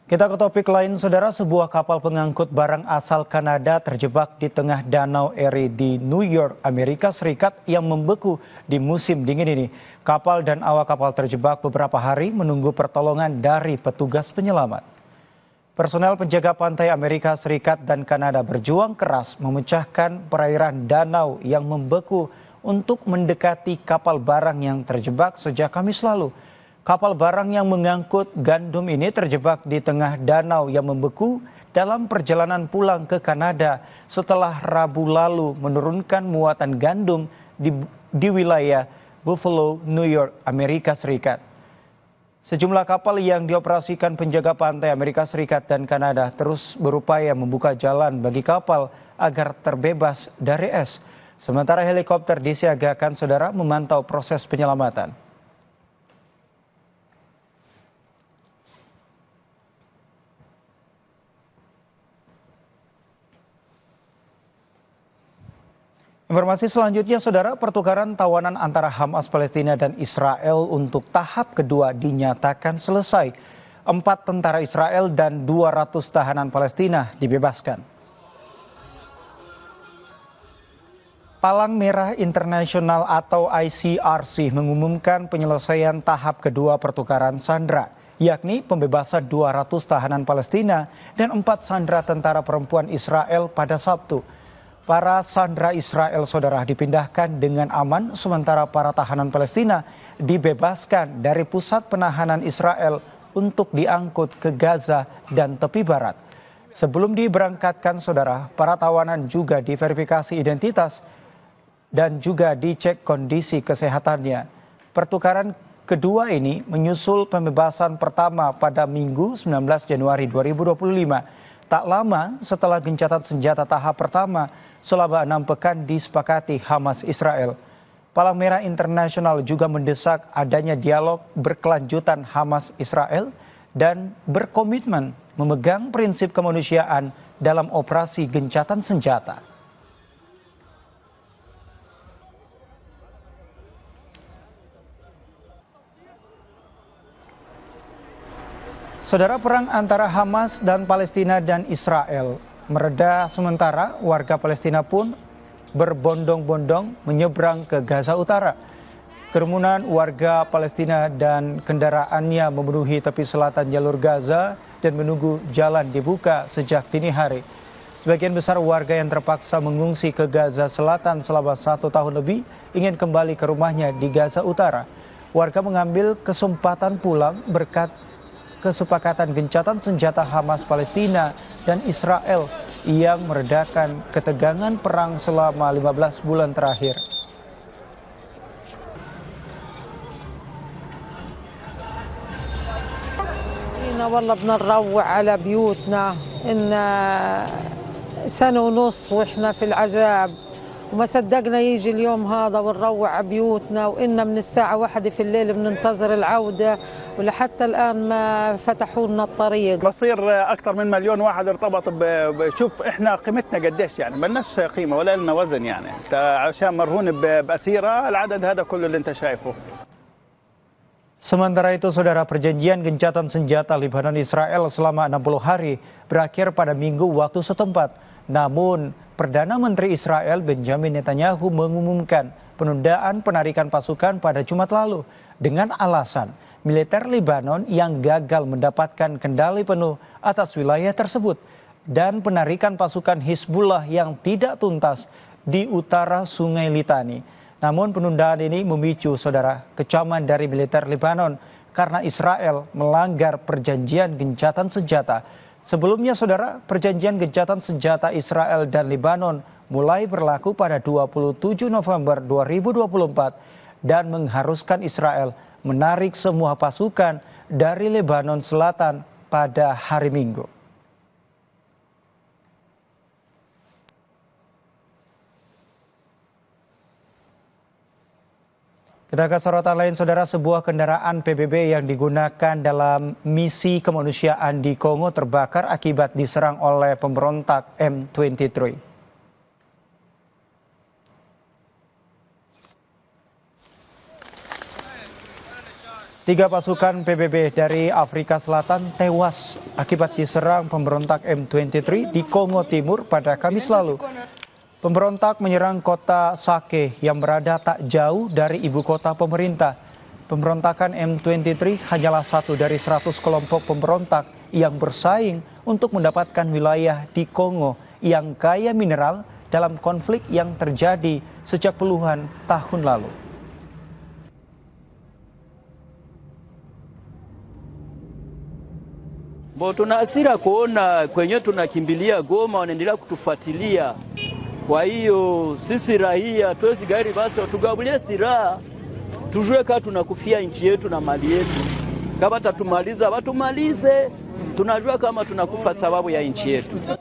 Kita ke topik lain, saudara. Sebuah kapal pengangkut barang asal Kanada terjebak di tengah danau Erie di New York, Amerika Serikat yang membeku di musim dingin ini. Kapal dan awak kapal terjebak beberapa hari menunggu pertolongan dari petugas penyelamat. Personel penjaga pantai Amerika Serikat dan Kanada berjuang keras memecahkan perairan danau yang membeku untuk mendekati kapal barang yang terjebak sejak Kamis lalu. Kapal barang yang mengangkut gandum ini terjebak di tengah danau yang membeku dalam perjalanan pulang ke Kanada setelah Rabu lalu menurunkan muatan gandum di wilayah Buffalo, New York, Amerika Serikat. Sejumlah kapal yang dioperasikan penjaga pantai Amerika Serikat dan Kanada terus berupaya membuka jalan bagi kapal agar terbebas dari es. Sementara helikopter disiagakan, saudara, memantau proses penyelamatan. Informasi selanjutnya, saudara, pertukaran tawanan antara Hamas Palestina dan Israel untuk tahap kedua dinyatakan selesai. 4 tentara Israel dan 200 tahanan Palestina dibebaskan. Palang Merah Internasional atau ICRC mengumumkan penyelesaian tahap kedua pertukaran sandera, yakni pembebasan 200 tahanan Palestina dan 4 sandera tentara perempuan Israel pada Sabtu. Para sandera Israel, saudara, dipindahkan dengan aman, sementara para tahanan Palestina dibebaskan dari pusat penahanan Israel untuk diangkut ke Gaza dan tepi barat. Sebelum diberangkatkan, saudara, para tawanan juga diverifikasi identitas dan juga dicek kondisi kesehatannya. Pertukaran kedua ini menyusul pembebasan pertama pada Minggu 19 Januari 2025. Tak lama setelah gencatan senjata tahap pertama selama 6 pekan disepakati Hamas Israel. Palang Merah Internasional juga mendesak adanya dialog berkelanjutan Hamas Israel dan berkomitmen memegang prinsip kemanusiaan dalam operasi gencatan senjata. Saudara, perang antara Hamas dan Palestina dan Israel mereda sementara. Warga Palestina pun berbondong-bondong menyeberang ke Gaza Utara. Kerumunan warga Palestina dan kendaraannya memenuhi tepi selatan jalur Gaza dan menunggu jalan dibuka sejak dini hari. Sebagian besar warga yang terpaksa mengungsi ke Gaza Selatan selama 1 tahun lebih ingin kembali ke rumahnya di Gaza Utara. Warga mengambil kesempatan pulang berkat kesepakatan gencatan senjata Hamas Palestina dan Israel yang meredakan ketegangan perang selama 15 bulan terakhir. والله بنروع على بيوتنا إن سنة ونص وإحنا في العذاب وما صدقنا يجي اليوم هذا ونروع على بيوتنا وإن من الساعة 1 في الليل بننتظر العودة ولحتى الآن ما فتحوا لنا الطريق. بصير أكثر من مليون واحد ارتبط شوف إحنا قيمتنا قديش يعني ملناش قيمة ولا لنا وزن يعني أنت عشان مرهون بأسيرة العدد هذا كله اللي أنت شايفه. Sementara itu, saudara, perjanjian gencatan senjata Lebanon Israel selama 60 hari berakhir pada Minggu waktu setempat. Namun, Perdana Menteri Israel Benjamin Netanyahu mengumumkan penundaan penarikan pasukan pada Jumat lalu dengan alasan militer Lebanon yang gagal mendapatkan kendali penuh atas wilayah tersebut dan penarikan pasukan Hizbullah yang tidak tuntas di utara Sungai Litani. Namun penundaan ini memicu, saudara, kecaman dari militer Lebanon karena Israel melanggar perjanjian gencatan senjata. Sebelumnya, saudara, perjanjian gencatan senjata Israel dan Lebanon mulai berlaku pada 27 November 2024 dan mengharuskan Israel menarik semua pasukan dari Lebanon Selatan pada hari Minggu. Kita ke sorotan lain, saudara. Sebuah kendaraan PBB yang digunakan dalam misi kemanusiaan di Kongo terbakar akibat diserang oleh pemberontak M23. 3 pasukan PBB dari Afrika Selatan tewas akibat diserang pemberontak M23 di Kongo Timur pada Kamis lalu. Pemberontak menyerang kota Sake yang berada tak jauh dari ibu kota pemerintah. Pemberontakan M23 hanyalah satu dari 100 kelompok pemberontak yang bersaing untuk mendapatkan wilayah di Kongo yang kaya mineral dalam konflik yang terjadi sejak puluhan tahun lalu. Tuna hasira kuona kwenye tunakimbilia Goma wanaendelea kutufuatilia. Kwa hiyo sisi raia tuwezi gari basi watugabulie silaha. Tujue kama tunakufia nchi yetu na mali yetu. Kama tatumaliza watumalize. Tunajua kama tunakufa sababu ya nchi yetu.